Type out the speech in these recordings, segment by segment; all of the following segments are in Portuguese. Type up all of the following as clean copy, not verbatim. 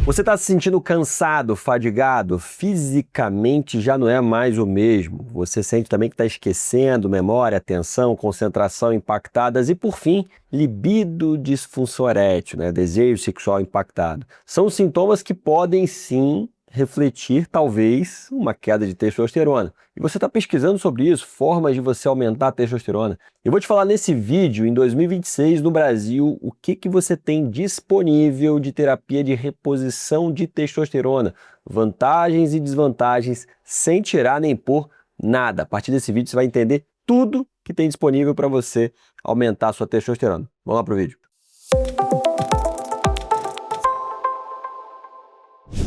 Você está se sentindo cansado, fadigado? Fisicamente já não é mais o mesmo. Você sente também que está esquecendo, memória, atenção, concentração impactadas e, por fim, libido disfunção erétil, desejo sexual impactado. São sintomas que podem sim refletir, talvez, uma queda de testosterona. E você está pesquisando sobre isso, formas de você aumentar a testosterona. Eu vou te falar nesse vídeo, em 2026, no Brasil, o que você tem disponível de terapia de reposição de testosterona. Vantagens e desvantagens, sem tirar nem pôr nada. A partir desse vídeo você vai entender tudo que tem disponível para você aumentar a sua testosterona. Vamos lá para o vídeo.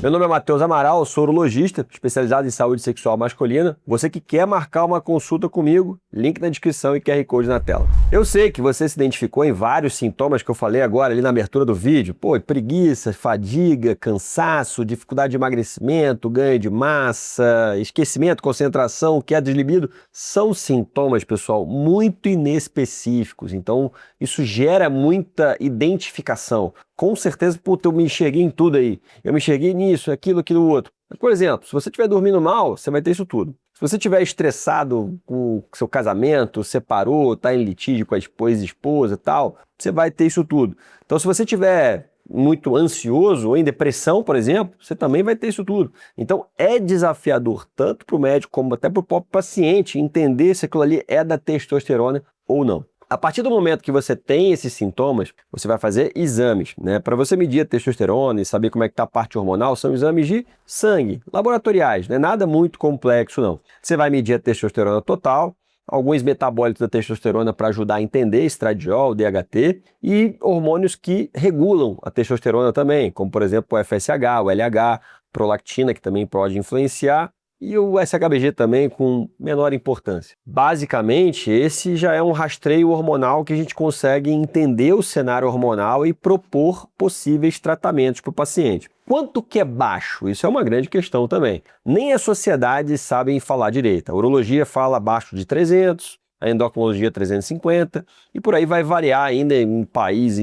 Meu nome é Matheus Amaral, sou urologista, especializado em saúde sexual masculina. Você que quer marcar uma consulta comigo, link na descrição e QR Code na tela. Eu sei que você se identificou em vários sintomas que eu falei agora ali na abertura do vídeo. Preguiça, fadiga, cansaço, dificuldade de emagrecimento, ganho de massa, esquecimento, concentração, queda de libido. São sintomas, pessoal, muito inespecíficos. Então, isso gera muita identificação. Com certeza, eu me enxerguei em tudo aí. Eu me enxerguei nisso, aquilo outro. Por exemplo, se você estiver dormindo mal, você vai ter isso tudo. Se você estiver estressado com o seu casamento, separou, está em litígio com a esposa e tal, você vai ter isso tudo. Então, se você estiver muito ansioso ou em depressão, por exemplo, você também vai ter isso tudo. Então, é desafiador tanto para o médico como até para o próprio paciente entender se aquilo ali é da testosterona ou não. A partir do momento que você tem esses sintomas, você vai fazer exames, Para você medir a testosterona e saber como é que está a parte hormonal, são exames de sangue, laboratoriais, não é nada muito complexo não. Você vai medir a testosterona total, alguns metabólitos da testosterona para ajudar a entender estradiol, DHT, e hormônios que regulam a testosterona também, como por exemplo o FSH, o LH, prolactina, que também pode influenciar, e o SHBG também com menor importância. Basicamente, esse já é um rastreio hormonal que a gente consegue entender o cenário hormonal e propor possíveis tratamentos para o paciente. Quanto que é baixo? Isso é uma grande questão também. Nem as sociedades sabem falar direito. A urologia fala abaixo de 300, a endocrinologia 350, e por aí vai variar ainda em país.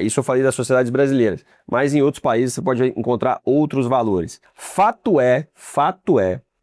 Isso eu falei das sociedades brasileiras, mas em outros países você pode encontrar outros valores. Fato é,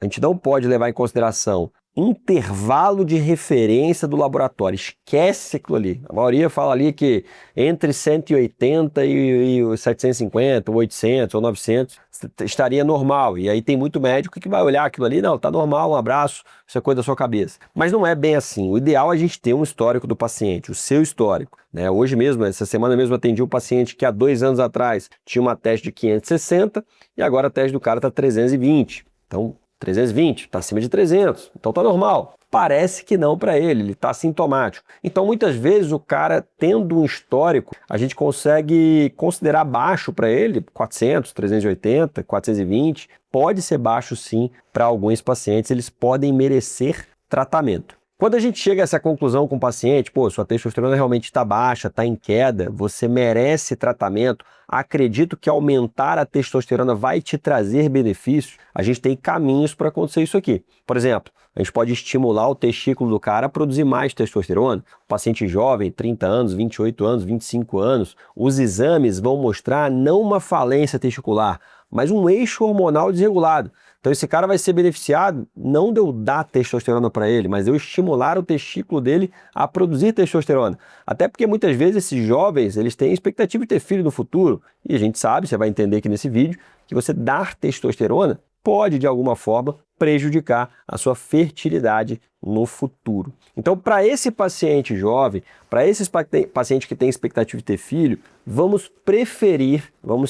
a gente não pode levar em consideração intervalo de referência do laboratório, esquece aquilo ali. A maioria fala ali que entre 180 e 750, ou 800 ou 900 estaria normal. E aí tem muito médico que vai olhar aquilo ali, não, tá normal, um abraço, isso é coisa da sua cabeça. Mas não é bem assim. O ideal é a gente ter um histórico do paciente, o seu histórico. Hoje mesmo, essa semana mesmo, atendi um paciente que há 2 anos atrás tinha uma teste de 560 e agora a teste do cara está 320. Então, 320, está acima de 300, então está normal. Parece que não para ele está sintomático. Então, muitas vezes, o cara tendo um histórico, a gente consegue considerar baixo para ele, 400, 380, 420, pode ser baixo sim para alguns pacientes, eles podem merecer tratamento. Quando a gente chega a essa conclusão com o paciente, sua testosterona realmente está baixa, está em queda, você merece tratamento, acredito que aumentar a testosterona vai te trazer benefícios, a gente tem caminhos para acontecer isso aqui. Por exemplo, a gente pode estimular o testículo do cara a produzir mais testosterona. Paciente jovem, 30 anos, 28 anos, 25 anos, os exames vão mostrar não uma falência testicular, mas um eixo hormonal desregulado. Então esse cara vai ser beneficiado não de eu dar testosterona para ele, mas de eu estimular o testículo dele a produzir testosterona. Até porque muitas vezes esses jovens, eles têm expectativa de ter filho no futuro. E a gente sabe, você vai entender aqui nesse vídeo, que você dar testosterona pode de alguma forma prejudicar a sua fertilidade no futuro. Então, para esse paciente jovem, para esses pacientes que têm expectativa de ter filho, vamos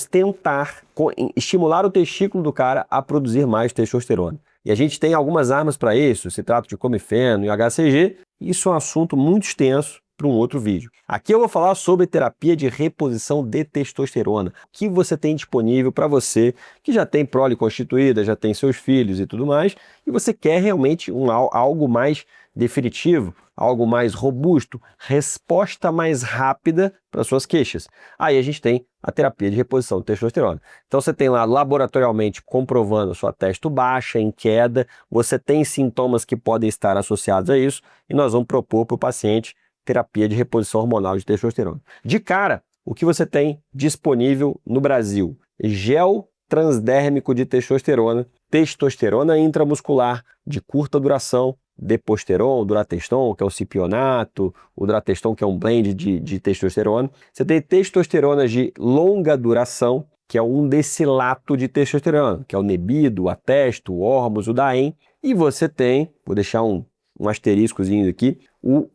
tentar estimular o testículo do cara a produzir mais testosterona. E a gente tem algumas armas para isso, se trata de comifeno e HCG, isso é um assunto muito extenso para um outro vídeo. Aqui eu vou falar sobre terapia de reposição de testosterona, que você tem disponível para você que já tem prole constituída, já tem seus filhos e tudo mais, e você quer realmente algo mais definitivo, algo mais robusto, resposta mais rápida para suas queixas. Aí a gente tem a terapia de reposição de testosterona. Então você tem lá laboratorialmente comprovando sua testo baixa, em queda, você tem sintomas que podem estar associados a isso, e nós vamos propor para o paciente terapia de reposição hormonal de testosterona. De cara, o que você tem disponível no Brasil? gel transdérmico de testosterona intramuscular de curta duração, Deposteron, Durateston, que é o cipionato, o Durateston, que é um blend de testosterona. Você tem testosterona de longa duração, que é o undecilato de testosterona, que é o Nebido, o Atesto, o Ormus, o Daem. E você tem, vou deixar um asteriscozinho aqui,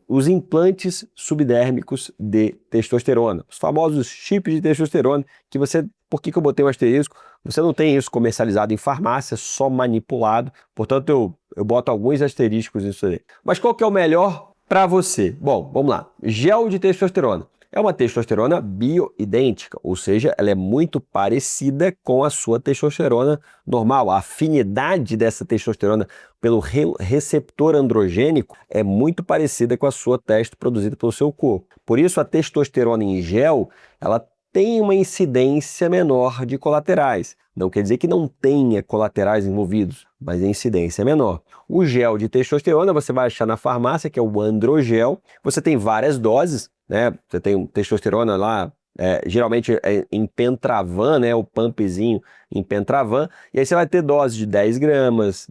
os implantes subdérmicos de testosterona, os famosos chips de testosterona, que você, por que eu botei um asterisco? Você não tem isso comercializado em farmácia, só manipulado, portanto eu boto alguns asteriscos nisso aí. Mas qual que é o melhor para você? Bom, vamos lá, gel de testosterona. É uma testosterona bioidêntica, ou seja, ela é muito parecida com a sua testosterona normal. A afinidade dessa testosterona pelo receptor androgênico é muito parecida com a sua testo produzida pelo seu corpo. Por isso, a testosterona em gel, ela tem uma incidência menor de colaterais. Não quer dizer que não tenha colaterais envolvidos, mas a incidência é menor. O gel de testosterona você vai achar na farmácia, que é o Androgel. Você tem várias doses, né? Você tem um testosterona lá, geralmente em Pentravan, né? O pumpzinho em Pentravan. E aí você vai ter doses de 10 gramas,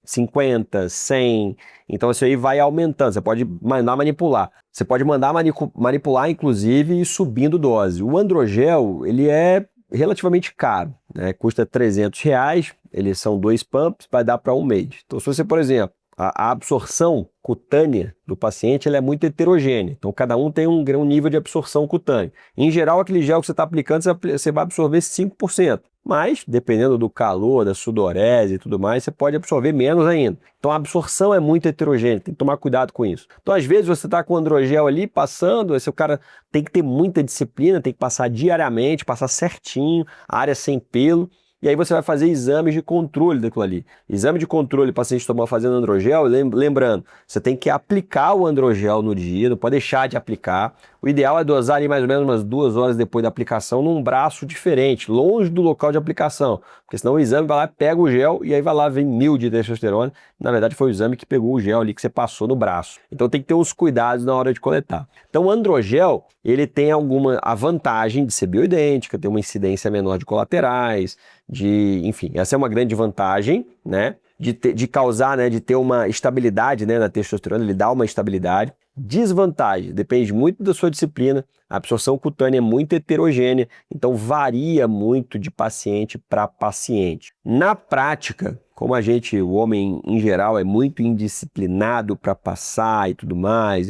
50, 100, então isso aí vai aumentando, você pode mandar manipular. Você pode mandar manipular, inclusive, e subindo dose. O Androgel, ele é relativamente caro, né? Custa R$300, eles são 2 pumps, vai dar para um mês. Então, se você, por exemplo, a absorção cutânea do paciente ela é muito heterogênea, então cada um tem um nível de absorção cutânea. Em geral, aquele gel que você está aplicando, você vai absorver 5%. Mas, dependendo do calor, da sudorese e tudo mais, você pode absorver menos ainda. Então a absorção é muito heterogênea, tem que tomar cuidado com isso. Então às vezes você está com o Androgel ali passando, esse cara tem que ter muita disciplina, tem que passar diariamente, passar certinho, área sem pelo. E aí você vai fazer exames de controle daquilo ali. Exame de controle, o paciente tomou fazendo Androgel, lembrando, você tem que aplicar o Androgel no dia, não pode deixar de aplicar. O ideal é dosar ali mais ou menos umas 2 horas depois da aplicação num braço diferente, longe do local de aplicação. Porque senão o exame vai lá, pega o gel e aí vai lá, vem 1000 de testosterona. Na verdade foi o exame que pegou o gel ali que você passou no braço. Então tem que ter uns cuidados na hora de coletar. Então o Androgel, ele tem a vantagem de ser bioidêntica, ter uma incidência menor de colaterais, enfim, essa é uma grande vantagem, né? De causar, né? De ter uma estabilidade, né, na testosterona, ele dá uma estabilidade. Desvantagem, depende muito da sua disciplina, a absorção cutânea é muito heterogênea, então varia muito de paciente para paciente. Na prática, como o homem em geral é muito indisciplinado para passar e tudo mais,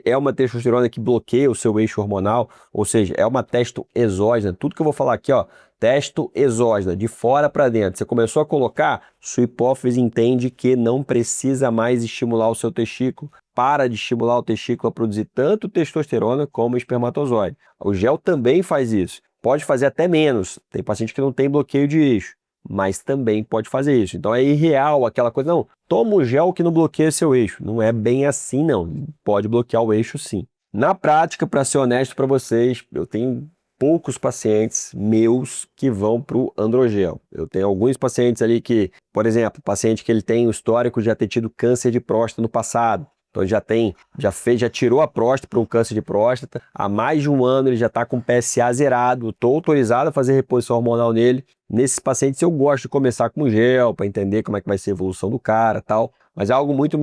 é uma testosterona que bloqueia o seu eixo hormonal, ou seja, é uma testo exógena, tudo que eu vou falar aqui, ó, testo exógena, de fora para dentro. Você começou a colocar, sua hipófise entende que não precisa mais estimular o seu testículo, para de estimular o testículo a produzir tanto testosterona como espermatozoide. O gel também faz isso, pode fazer até menos, tem paciente que não tem bloqueio de eixo, mas também pode fazer isso. Então é irreal aquela coisa, não, toma o gel que não bloqueia seu eixo. Não é bem assim não, pode bloquear o eixo sim. Na prática, para ser honesto para vocês, eu tenho poucos pacientes meus que vão para o Androgel. Eu tenho alguns pacientes ali que, por exemplo, paciente que ele tem o histórico de já ter tido câncer de próstata no passado. Então ele já tirou a próstata para um câncer de próstata, há mais de um ano ele já está com PSA zerado, estou autorizado a fazer reposição hormonal nele. Nesses pacientes eu gosto de começar com gel, para entender como é que vai ser a evolução do cara e tal, mas é algo muito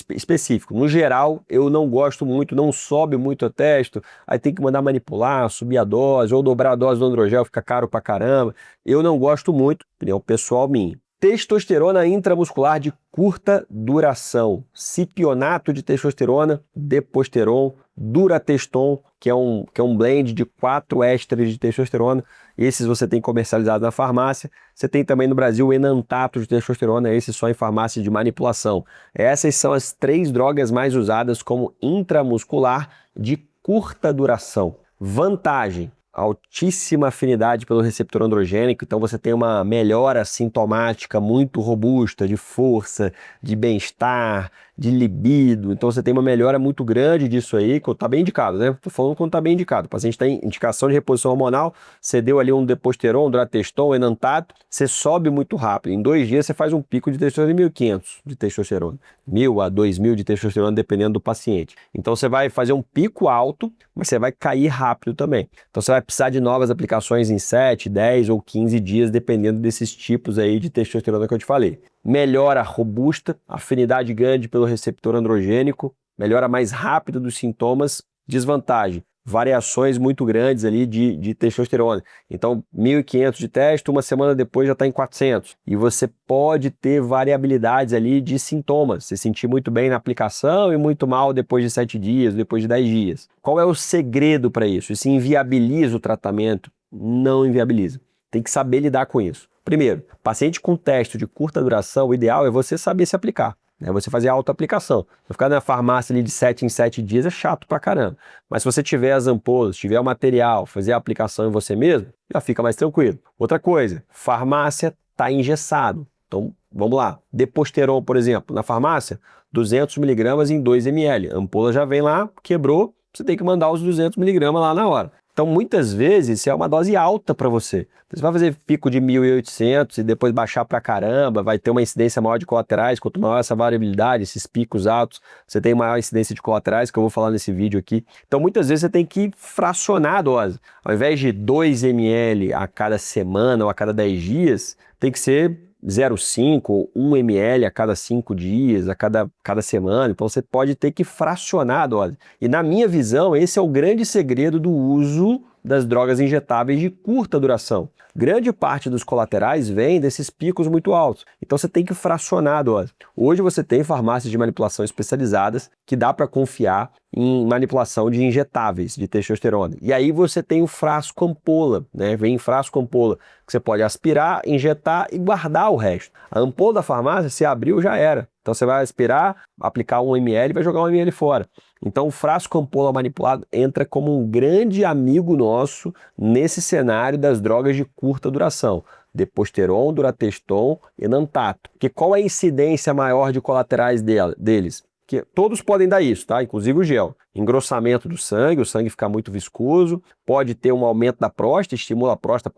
específico. No geral, eu não gosto muito, não sobe muito a testo, aí tem que mandar manipular, subir a dose, ou dobrar a dose do Androgel, fica caro pra caramba. Eu não gosto muito, opinião pessoal minha. Testosterona intramuscular de curta duração, cipionato de testosterona, Deposteron, Durateston, que é um blend de 4 ésteres de testosterona. Esses você tem comercializado na farmácia. Você tem também no Brasil o enantato de testosterona, esse só em farmácia de manipulação. Essas são as 3 drogas mais usadas como intramuscular de curta duração. Vantagem: altíssima afinidade pelo receptor androgênico, então você tem uma melhora sintomática muito robusta de força, de bem-estar, de libido, então você tem uma melhora muito grande disso aí, que tá bem indicado, né? Tô falando quando tá bem indicado. O paciente tem indicação de reposição hormonal, você deu ali um Deposteron, um Durateston, enantato, você sobe muito rápido. Em 2 dias você faz um pico de testosterona de 1.500 de testosterona, 1.000 a 2.000 de testosterona, dependendo do paciente. Então você vai fazer um pico alto, mas você vai cair rápido também. Então você vai precisar de novas aplicações em 7, 10 ou 15 dias, dependendo desses tipos aí de testosterona que eu te falei. Melhora robusta, afinidade grande pelo receptor androgênico, melhora mais rápido dos sintomas. Desvantagem, variações muito grandes ali de testosterona. Então, 1.500 de teste, uma semana depois já está em 400. E você pode ter variabilidades ali de sintomas. Se sentir muito bem na aplicação e muito mal depois de 7 dias, depois de 10 dias. Qual é o segredo para isso? Isso inviabiliza o tratamento? Não inviabiliza. Tem que saber lidar com isso. Primeiro, paciente com teste de curta duração, o ideal é você saber se aplicar. É você fazer a autoaplicação. Ficar na farmácia ali de 7 em 7 dias é chato pra caramba. Mas se você tiver as ampolas, tiver o material, fazer a aplicação em você mesmo, já fica mais tranquilo. Outra coisa, farmácia tá engessado. Então, vamos lá. Deposteron, por exemplo, na farmácia, 200 mg em 2 ml. A ampola já vem lá, quebrou, você tem que mandar os 200 mg lá na hora. Então, muitas vezes, isso é uma dose alta para você. Você vai fazer pico de 1.800 e depois baixar para caramba, vai ter uma incidência maior de colaterais. Quanto maior essa variabilidade, esses picos altos, você tem maior incidência de colaterais, que eu vou falar nesse vídeo aqui. Então, muitas vezes, você tem que fracionar a dose. Ao invés de 2 ml a cada semana ou a cada 10 dias, tem que ser 0,5 ou 1 ml a cada 5 dias, a cada semana. Então você pode ter que fracionar a dose. E na minha visão, esse é o grande segredo do uso das drogas injetáveis de curta duração. Grande parte dos colaterais vem desses picos muito altos. Então você tem que fracionar a dose. Hoje você tem farmácias de manipulação especializadas que dá para confiar em manipulação de injetáveis de testosterona. E aí você tem o frasco ampola, né? Vem em frasco ampola, que você pode aspirar, injetar e guardar o resto. A ampola da farmácia, se abriu, já era. Então você vai aspirar, aplicar 1 ml e vai jogar 1 ml fora. Então o frasco ampola manipulado entra como um grande amigo nosso nesse cenário das drogas de curta duração. Deposteron, Durateston e Nantato. Que qual é a incidência maior de colaterais deles? Que todos podem dar isso, tá? Inclusive o gel. Engrossamento do sangue, o sangue fica muito viscoso, pode ter um aumento da próstata, estimula a próstata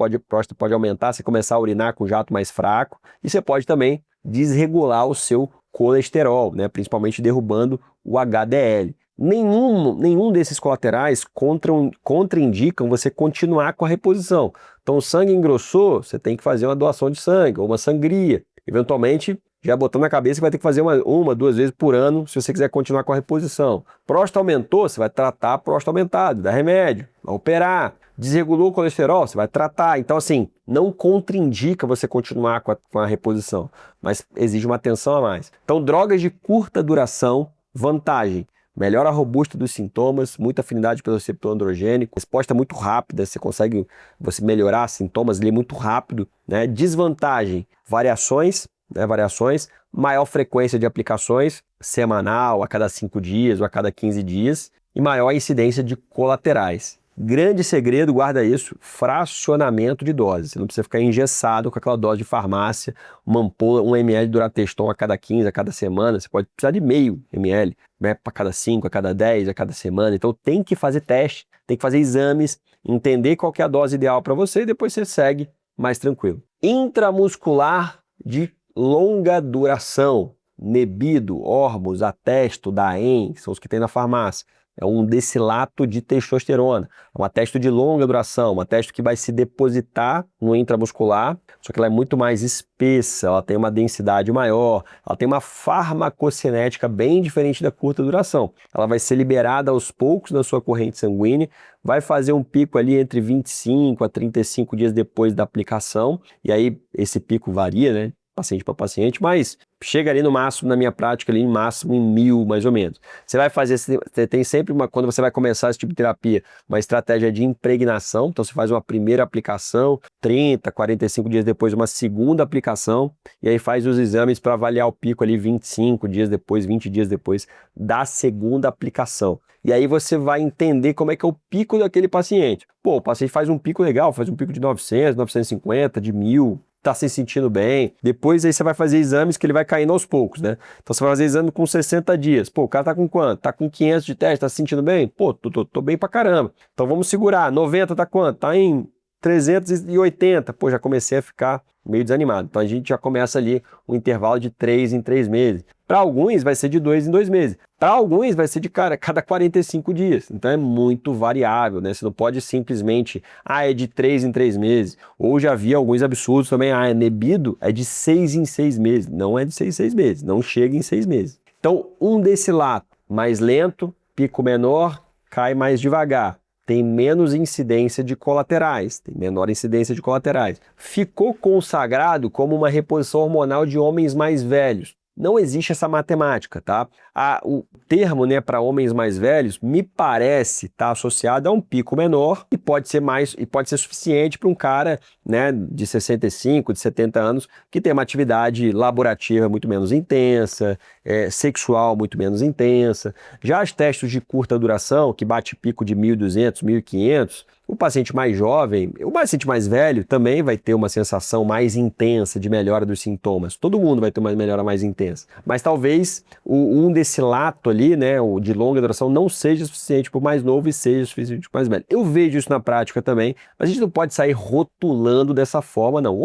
pode aumentar, você começar a urinar com jato mais fraco, e você pode também desregular o seu colesterol, né? Principalmente derrubando o HDL. Nenhum desses colaterais contraindicam você continuar com a reposição. Então o sangue engrossou, você tem que fazer uma doação de sangue ou uma sangria. Eventualmente, já botando na cabeça que vai ter que fazer uma, 2 vezes por ano se você quiser continuar com a reposição. Próstata aumentou, você vai tratar a próstata aumentada, dá remédio, vai operar. Desregulou o colesterol, você vai tratar. Então, assim, não contraindica você continuar com a reposição, mas exige uma atenção a mais. Então, drogas de curta duração, vantagem. Melhora a robusta dos sintomas, muita afinidade pelo receptor androgênico, resposta muito rápida, você consegue melhorar sintomas ali muito rápido, né? Desvantagem, variações, maior frequência de aplicações, semanal, a cada 5 dias ou a cada 15 dias, e maior incidência de colaterais. Grande segredo, guarda isso, fracionamento de doses. Você não precisa ficar engessado com aquela dose de farmácia, uma ampola, 1 ml de Durateston a cada 15, a cada semana. Você pode precisar de meio ml, né, para cada 5, a cada 10, a cada semana. Então tem que fazer teste, tem que fazer exames, entender qual que é a dose ideal para você e depois você segue mais tranquilo. Intramuscular de longa duração, Nebido, Ormus, Atesto, Daem, são os que tem na farmácia. É um decilato de testosterona, um atesto de longa duração, um atesto que vai se depositar no intramuscular, só que ela é muito mais espessa, ela tem uma densidade maior, ela tem uma farmacocinética bem diferente da curta duração. Ela vai ser liberada aos poucos na sua corrente sanguínea, vai fazer um pico ali entre 25 a 35 dias depois da aplicação, e aí esse pico varia, né? Paciente para paciente, mas chega ali no máximo, na minha prática, ali no máximo em 1.000, mais ou menos. Você vai fazer, você tem sempre quando você vai começar esse tipo de terapia, uma estratégia de impregnação, então você faz uma primeira aplicação, 30, 45 dias depois uma segunda aplicação, e aí faz os exames para avaliar o pico ali 25 dias depois, 20 dias depois da segunda aplicação. E aí você vai entender como é que é o pico daquele paciente. Pô, o paciente faz um pico legal, faz um pico de 900, 950, de 1.000, tá se sentindo bem. Depois aí você vai fazer exames que ele vai caindo aos poucos, né? Então você vai fazer exame com 60 dias. Pô, o cara tá com quanto? Tá com 500 de teste, tá se sentindo bem? Pô, tô bem pra caramba. Então vamos segurar. 90 tá quanto? Tá em 380, pô, já comecei a ficar meio desanimado. Então a gente já começa ali um intervalo de 3 em 3 meses. Para alguns vai ser de 2 em 2 meses. Para alguns vai ser de cada 45 dias. Então é muito variável, né? Você não pode simplesmente, é de 3 em 3 meses. Ou já vi alguns absurdos também, é Nebido, é de 6 em 6 meses. Não é de 6 em 6 meses, não chega em 6 meses. Então um descilato mais lento, pico menor, cai mais devagar. Tem menos incidência de colaterais, tem menor incidência de colaterais. Ficou consagrado como uma reposição hormonal de homens mais velhos. Não existe essa matemática, tá? O termo, né, para homens mais velhos me parece estar associado a um pico menor e pode ser suficiente para um cara, né, de 65, de 70 anos que tem uma atividade laborativa muito menos intensa, sexual muito menos intensa. Já os testes de curta duração, que bate pico de 1.200, 1.500, o paciente mais jovem, o paciente mais velho também vai ter uma sensação mais intensa de melhora dos sintomas. Todo mundo vai ter uma melhora mais intensa. Mas talvez um descilato ali, né, o de longa duração, não seja suficiente para o mais novo e seja suficiente para o mais velho. Eu vejo isso na prática também, mas a gente não pode sair rotulando dessa forma, não.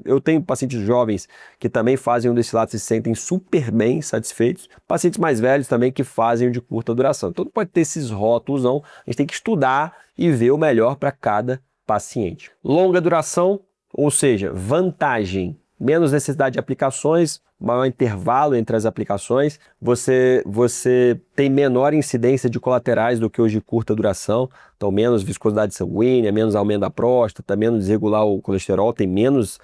Eu tenho pacientes jovens que também fazem um descilato e se sentem super bem satisfeitos. Pacientes mais velhos também que fazem o de curta duração. Então não pode ter esses rótulos, não. A gente tem que estudar e ver o melhor para cada paciente. Longa duração, ou seja, vantagem, menos necessidade de aplicações, maior intervalo entre as aplicações, você tem menor incidência de colaterais do que os de curta duração, então menos viscosidade sanguínea, menos aumento da próstata, menos desregular o colesterol, tem menos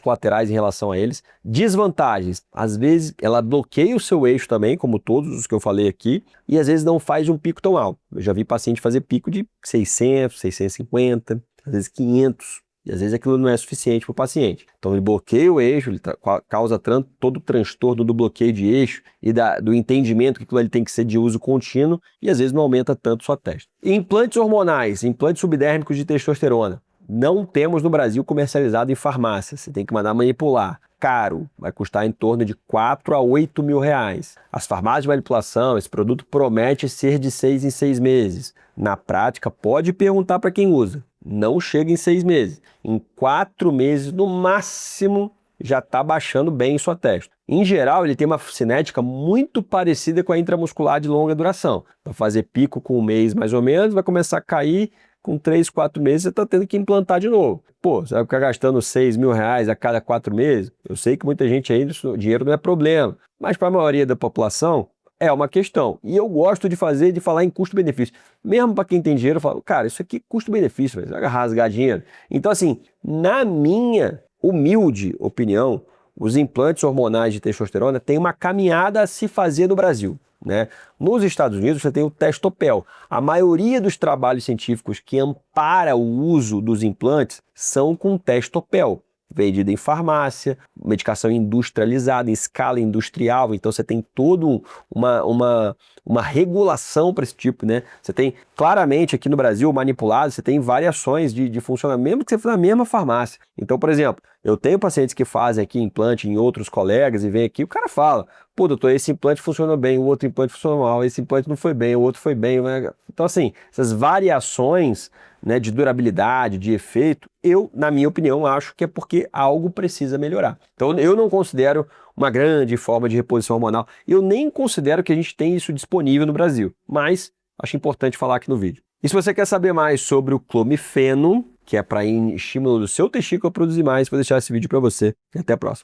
colaterais em relação a eles. Desvantagens, às vezes ela bloqueia o seu eixo também, como todos os que eu falei aqui, e às vezes não faz um pico tão alto. Eu já vi paciente fazer pico de 600, 650, às vezes 500, e às vezes aquilo não é suficiente para o paciente. Então ele bloqueia o eixo, ele causa todo o transtorno do bloqueio de eixo e do entendimento que aquilo ali tem que ser de uso contínuo, e às vezes não aumenta tanto sua testa. Implantes hormonais, implantes subdérmicos de testosterona. Não temos no Brasil comercializado em farmácia, você tem que mandar manipular. Caro, vai custar em torno de 4 a 8 mil reais. As farmácias de manipulação, esse produto promete ser de 6 em 6 meses. Na prática, pode perguntar para quem usa. Não chega em 6 meses. Em 4 meses, no máximo, já está baixando bem sua testa. Em geral, ele tem uma cinética muito parecida com a intramuscular de longa duração. Vai fazer pico com um mês mais ou menos, vai começar a cair. Com 3, 4 meses, você está tendo que implantar de novo. Pô, você vai ficar gastando 6 mil reais a cada 4 meses? Eu sei que muita gente ainda, o dinheiro não é problema, mas para a maioria da população é uma questão. E eu gosto de falar em custo-benefício. Mesmo para quem tem dinheiro, eu falo, cara, isso aqui é custo-benefício, você vai rasgar dinheiro. Então, assim, na minha humilde opinião, os implantes hormonais de testosterona têm uma caminhada a se fazer no Brasil. Né? Nos Estados Unidos você tem o Testopel. A maioria dos trabalhos científicos que ampara o uso dos implantes são com Testopel, vendido em farmácia, medicação industrializada, em escala industrial, então você tem toda uma regulação para esse tipo, né? Você tem claramente aqui no Brasil manipulado, você tem variações de funcionamento, mesmo que você for na mesma farmácia. Então, por exemplo, eu tenho pacientes que fazem aqui implante em outros colegas e vem aqui, o cara fala, pô, doutor, esse implante funcionou bem, o outro implante funcionou mal, esse implante não foi bem, o outro foi bem. Então, assim, essas variações, né, de durabilidade, de efeito, eu, na minha opinião, acho que é porque algo precisa melhorar. Então, eu não considero uma grande forma de reposição hormonal, eu nem considero que a gente tem isso disponível no Brasil, mas acho importante falar aqui no vídeo. E se você quer saber mais sobre o clomifeno, que é para estímulo do seu testículo a produzir mais, vou deixar esse vídeo para você e até a próxima.